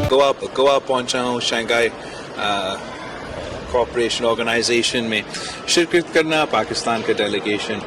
गोवा गोवा पहुंचा हूँ Shanghai cooperation organisation में शिरकत करना, पाकिस्तान के डेलीगेशन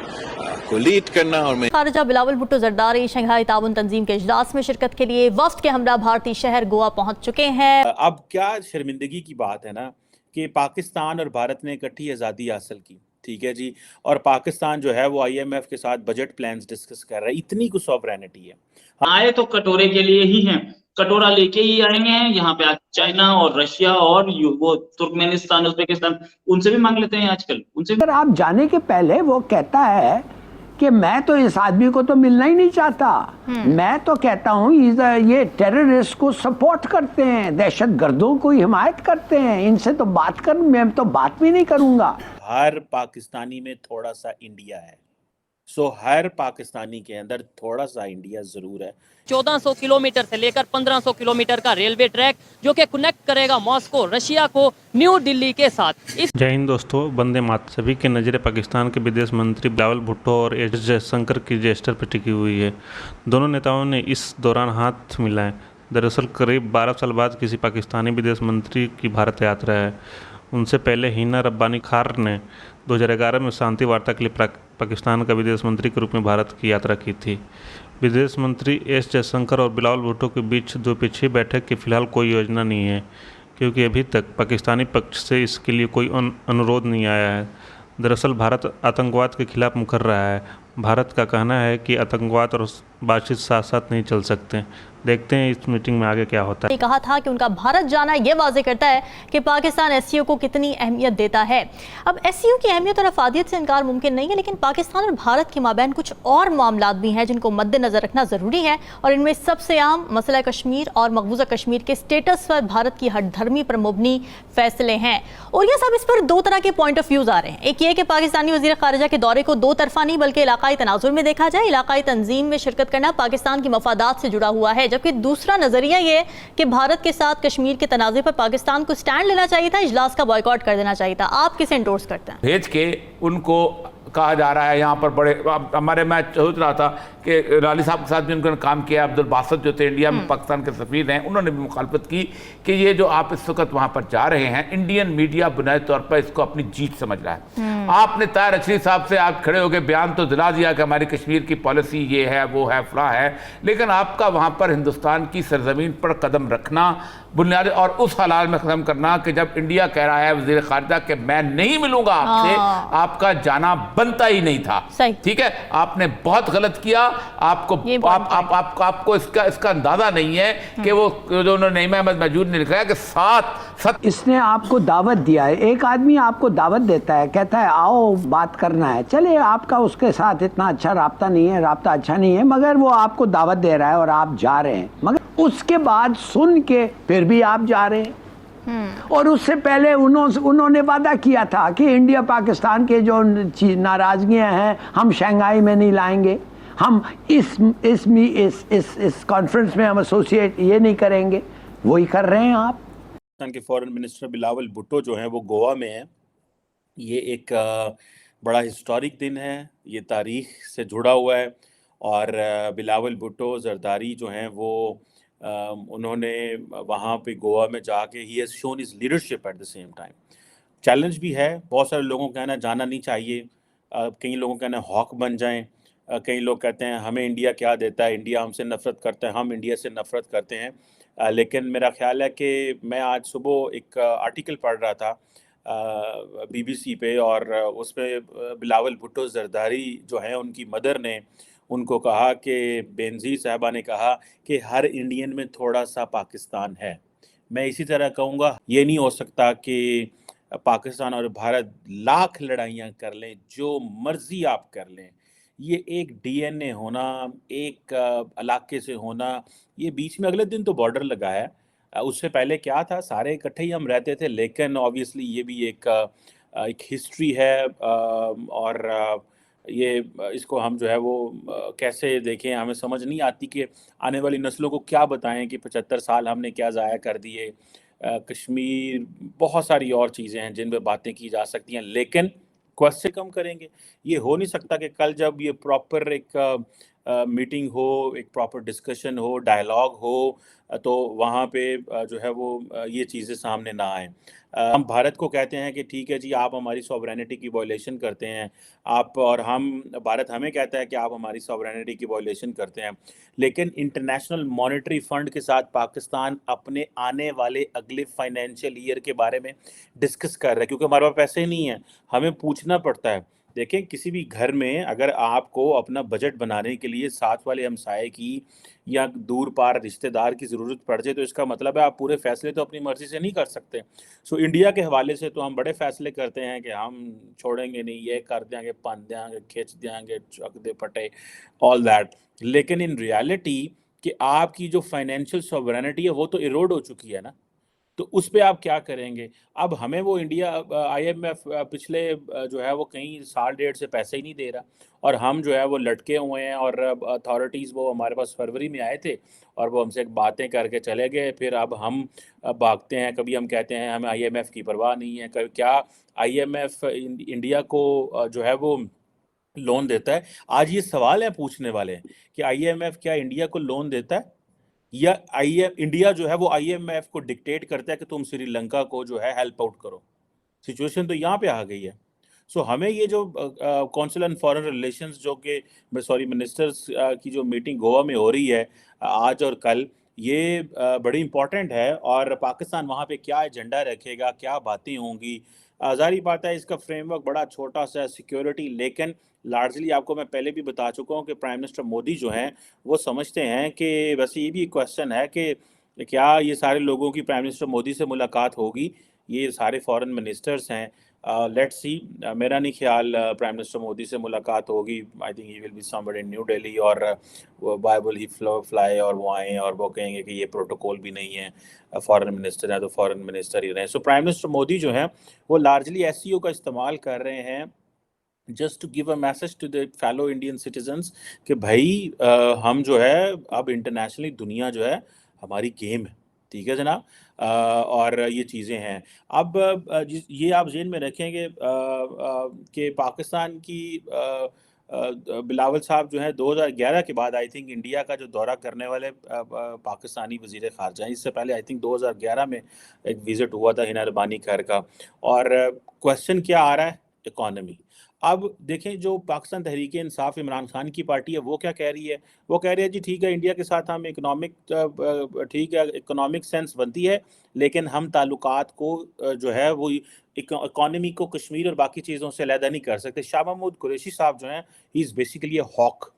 को लीड करना। और मैं खारजा बिलावल भुट्टो जरदारी शंघाई ताउन तंजीम के इजलास में शिरकत के लिए वफ्द के हमरा भारतीय शहर गोवा पहुंच चुके हैं। अब क्या शर्मिंदगी की बात है ना कि पाकिस्तान और भारत ने इकट्ठी आज़ादी हासिल की, ठीक है जी, और पाकिस्तान जो है वो IMF के साथ बजट प्लान्स डिस्कस कर रहा है। इतनी कुछ सॉवरेनिटी है। आए तो कटोरे के लिए ही हैं, कटोरा लेके ही आएंगे हैं। यहाँ पे चाइना और रशिया और वो तुर्कमेनिस्तान, उज्बेकिस्तान, उनसे भी मांग लेते हैं आजकल, उनसे। अगर आप जाने के पहले वो कहता है कि मैं तो इस आदमी को तो मिलना ही नहीं चाहता, मैं तो कहता हूँ ये टेररिस्ट को सपोर्ट करते हैं, दहशत गर्दों को हिमायत करते हैं, इनसे तो बात कर, मैं तो बात भी नहीं करूंगा। हर पाकिस्तानी में थोड़ा सा इंडिया है, सो हर पाकिस्तानी के अंदर थोड़ा सा इंडिया जरूर है। 1400 किलोमीटर से लेकर 1500 किलोमीटर का रेलवे ट्रैक जो कि कनेक्ट करेगा मॉस्को रशिया को न्यू दिल्ली के साथ। जय हिंद दोस्तों, वंदे मातरम। सभी की नज़रें पाकिस्तान के विदेश मंत्री बिलावल भुट्टो और एस जयशंकर की जेस्टर पर टिकी हुई है। दोनों नेताओं ने इस दौरान हाथ मिलाए। दरअसल करीब 12 साल बाद किसी पाकिस्तानी विदेश मंत्री की भारत यात्रा है। उनसे पहले हिना रब्बानी खार ने 2011 में शांति वार्ता के लिए पाकिस्तान का विदेश मंत्री के रूप में भारत की यात्रा की थी। विदेश मंत्री एस जयशंकर और बिलावल भुट्टो के बीच द्विपक्षीय बैठक की फ़िलहाल कोई योजना नहीं है, क्योंकि अभी तक पाकिस्तानी पक्ष से इसके लिए कोई अनुरोध नहीं आया है। दरअसल भारत आतंकवाद के खिलाफ मुकर रहा है। भारत का कहना है कि आतंकवाद और बातचीत साथ साथ नहीं चल सकते। देखते हैं इस मीटिंग में आगे क्या होता है। कहा था कि उनका भारत जाना यह वाज़ेह करता है कि पाकिस्तान SCO को कितनी अहमियत देता है। अब SCO की अहमियत और अफादियत से इनकार मुमकिन नहीं है, लेकिन पाकिस्तान और भारत के माबैन कुछ और मामलात भी हैं जिनको मद्देनजर रखना ज़रूरी है, और इनमें सबसे आम मसला कश्मीर और मकबूजा कश्मीर के स्टेटस पर भारत की हठधर्मी पर मुबनी फैसले हैं। और यह सब इस पर दो तरह के पॉइंट ऑफ व्यूज़ आ रहे हैं। एक ये कि पाकिस्तानी वज़ीर ख़ारिजा के दौरे को दो तरफा नहीं बल्कि इलाकाई तनाजुर में देखा जाए। इलाकाई तंजीम में शिरकत करना पाकिस्तान की मफादात से जुड़ा हुआ है, जबकि दूसरा नजरिया ये कि भारत के साथ कश्मीर के तनाज़े पर पाकिस्तान को स्टैंड लेना चाहिए था, इजलास का बॉयकॉट कर देना चाहिए था। आप किसे एंडोर्स करते हैं? भेज के उनको कहा जा रहा है यहाँ पर बड़े हमारे, मैं सोच रहा था कि राली साहब के साथ भी उन्होंने काम किया। अब्दुल बासत जो थे इंडिया में पाकिस्तान के सफीर हैं, उन्होंने भी मुखालफत की कि ये जो आप इस वक्त वहाँ पर जा रहे हैं, इंडियन मीडिया बुनियादी तौर पर इसको अपनी जीत समझ रहा है। आपने ताहिर अशरफ साहब से आप खड़े होकर बयान तो दिला दिया कि हमारी कश्मीर की पॉलिसी ये है, वो है, फला है, लेकिन आपका वहाँ पर हिंदुस्तान की सरजमीन पर कदम रखना बुनियादी और उस हालात में ख़त्म करना कि जब इंडिया कह रहा है वज़ीर ख़ारिजा कि मैं नहीं मिलूंगा आपसे, आपका जाना बनता ही नहीं था। ठीक है, आपने बहुत गलत किया। आपको इसका अंदाजा नहीं है कि वो जो उन्होंने नईम अहमद मौजूद ने लिखा है कि सात इसने आपको दावत दिया है। एक आदमी आपको दावत देता है, कहता है आओ बात करना है, चले आपका उसके साथ इतना अच्छा राब्ता नहीं है, राब्ता अच्छा नहीं है, मगर वो आपको दावत दे रहा है और आप जा रहे हैं, मगर उसके बाद सुन के फिर भी आप जा रहे हैं। और उससे पहले उन्होंने वादा किया था कि इंडिया पाकिस्तान के जो नाराजगियां हैं हम शंघाई में नहीं लाएंगे, हम इस कॉन्फ्रेंस में हम एसोसिएट ये नहीं करेंगे। वही कर रहे हैं आप। पाकिस्तान के फॉरेन मिनिस्टर बिलावल भुट्टो जो हैं वो गोवा में हैं। ये एक बड़ा हिस्टोरिक दिन है, ये तारीख से जुड़ा हुआ है। और बिलावल भुट्टो जरदारी जो हैं वो उन्होंने वहाँ पे गोवा में जाके he has shown his leadership at the same time. Challenge भी है, बहुत सारे लोगों का कहना जाना नहीं चाहिए, कई लोगों का कहना हॉक बन जाएं, कई लोग कहते हैं हमें इंडिया क्या देता है, इंडिया हमसे नफ़रत करता है, हम इंडिया से नफ़रत करते हैं। लेकिन मेरा ख्याल है कि मैं आज सुबह एक आर्टिकल पढ़ रहा था BBC पे, और उसमें बिलावल भुट्टो जरदारी जो हैं उनकी मदर ने उनको कहा कि बेनज़ीर साहबा ने कहा कि हर इंडियन में थोड़ा सा पाकिस्तान है। मैं इसी तरह कहूँगा, ये नहीं हो सकता कि पाकिस्तान और भारत लाख लड़ाइयाँ कर लें, जो मर्ज़ी आप कर लें, ये एक DNA होना, एक इलाके से होना, ये बीच में अगले दिन तो बॉर्डर लगा है, उससे पहले क्या था, सारे इकट्ठे ही हम रहते थे। लेकिन ऑब्वियसली ये भी एक हिस्ट्री है, और ये इसको हम जो है वो कैसे देखें, हमें समझ नहीं आती कि आने वाली नस्लों को क्या बताएं कि 75 साल हमने क्या ज़ाया कर दिए। कश्मीर, बहुत सारी और चीज़ें हैं जिन पे बातें की जा सकती हैं, लेकिन क्वेश्चन कम करेंगे। ये हो नहीं सकता कि कल जब ये प्रॉपर एक मीटिंग हो, एक प्रॉपर डिस्कशन हो, डायलॉग हो, तो वहाँ पे जो है वो ये चीज़ें सामने ना आए। हम भारत को कहते हैं कि ठीक है जी, आप हमारी सॉवरेनिटी की वायलेशन करते हैं, आप और हम भारत हमें कहता है कि आप हमारी सॉवरेनिटी की वायलेशन करते हैं, लेकिन इंटरनेशनल मॉनेटरी फंड के साथ पाकिस्तान अपने आने वाले अगले फाइनेंशियल ईयर के बारे में डिस्कस कर रहा है, क्योंकि हमारे पास पैसे नहीं है, हमें पूछना पड़ता है। देखें, किसी भी घर में अगर आपको अपना बजट बनाने के लिए साथ वाले हमसाये की या दूर पार रिश्तेदार की ज़रूरत पड़ जाए, तो इसका मतलब है आप पूरे फैसले तो अपनी मर्ज़ी से नहीं कर सकते। सो इंडिया के हवाले से तो हम बड़े फैसले करते हैं कि हम छोड़ेंगे नहीं, ये कर देंगे, पन देंगे, खींच देंगे, चक दे पटे, ऑल दैट। लेकिन इन रियलिटी कि आपकी जो फाइनेंशियल सॉवरेनिटी है वो तो इरोड हो चुकी है ना, तो उस पे आप क्या करेंगे? अब हमें वो इंडिया IMF पिछले जो है वो कहीं साल डेढ़ से पैसे ही नहीं दे रहा, और हम जो है वो लटके हुए हैं, और अथॉरिटीज़ वो हमारे पास फरवरी में आए थे और वो हमसे बातें करके चले गए। फिर अब हम भागते हैं, कभी हम कहते हैं हमें IMF की परवाह नहीं है, कभी क्या IMF इंडिया को जो है वो लोन देता है? आज ये सवाल है पूछने वाले कि IMF क्या इंडिया को लोन देता है, या इंडिया जो है वो IMF को डिक्टेट करता है कि तुम श्रीलंका को जो है हेल्प आउट करो? सिचुएशन तो यहाँ पे आ गई है। सो हमें ये जो कौंसिल ऑन फॉरेन रिलेशंस जो कि मिनिस्टर्स की जो मीटिंग गोवा में हो रही है आज और कल, ये बड़ी इंपॉर्टेंट है, और पाकिस्तान वहाँ पे क्या एजेंडा रखेगा, क्या बातें होंगी, ज़ाहिर बात है इसका फ्रेमवर्क बड़ा छोटा सा सिक्योरिटी, लेकिन लार्जली आपको मैं पहले भी बता चुका हूँ कि प्राइम मिनिस्टर मोदी जो हैं वो समझते हैं कि वैसे ये भी क्वेश्चन है कि क्या ये सारे लोगों की प्राइम मिनिस्टर मोदी से मुलाकात होगी, ये सारे फॉरेन मिनिस्टर्स हैं, लेट्स सी। मेरा नहीं ख्याल प्राइम मिनिस्टर मोदी से मुलाकात होगी। I think he will be somewhere in new Delhi, और व्हाई विल ही फ्लाई, और वो आएँ और वो कहेंगे कि ये प्रोटोकॉल भी नहीं है, फॉरेन मिनिस्टर हैं तो फॉरेन मिनिस्टर ही रहे। सो प्राइम मिनिस्टर मोदी जो हैं वो लार्जली SCO का इस्तेमाल कर रहे हैं just to give a message to the fellow Indian citizens कि भाई हम जो है अब इंटरनेशनली दुनिया जो है हमारी गेम है, ठीक है जनाब। और ये चीज़ें हैं। अब ये आप ज़हन में रखेंगे कि पाकिस्तान की बिलावल साहब जो हैं 2011 के बाद आई थिंक इंडिया का जो दौरा करने वाले पाकिस्तानी वज़ीर ख़ारजा हैं। इससे पहले आई थिंक 2011 में एक विज़िट हुआ था हिना रबानी खैर का, और क्वेश्चन क्या आ रहा है? इकॉनमी। अब देखें, जो पाकिस्तान तहरीक इंसाफ इमरान खान की पार्टी है वो क्या कह रही है? वो कह रही है जी ठीक है, इंडिया के साथ हम इकनॉमिक ठीक है, इकनॉमिक सेंस बनती है, लेकिन हम ताल्लुकात को जो है वो इकॉनमी को कश्मीर और बाकी चीज़ों से अलहदा नहीं कर सकते। शाह महमूद कुरैशी साहब जो हैं, he is basically a hawk.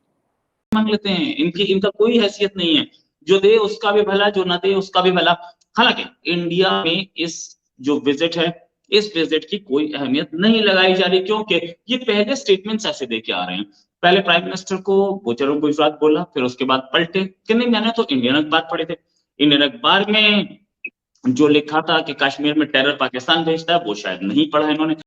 मांग लेते हैं, इनका कोई हैसियत नहीं है, जो दे उसका भी भला, जो ना दे उसका भी भला। हालांकि इंडिया में इस जो विजिट है, इस विजिट की कोई अहमियत नहीं लगाई जा रही, क्योंकि ये पहले स्टेटमेंट्स ऐसे देके आ रहे हैं। पहले प्राइम मिनिस्टर को गुजरों गुजरात बोला, फिर उसके बाद पलटे कि नहीं, मैंने तो इंडियन अखबार पढ़े थे, इंडियन अखबार में जो लिखा था कि कश्मीर में टेरर पाकिस्तान भेजता है, वो शायद नहीं पढ़ा इन्होंने।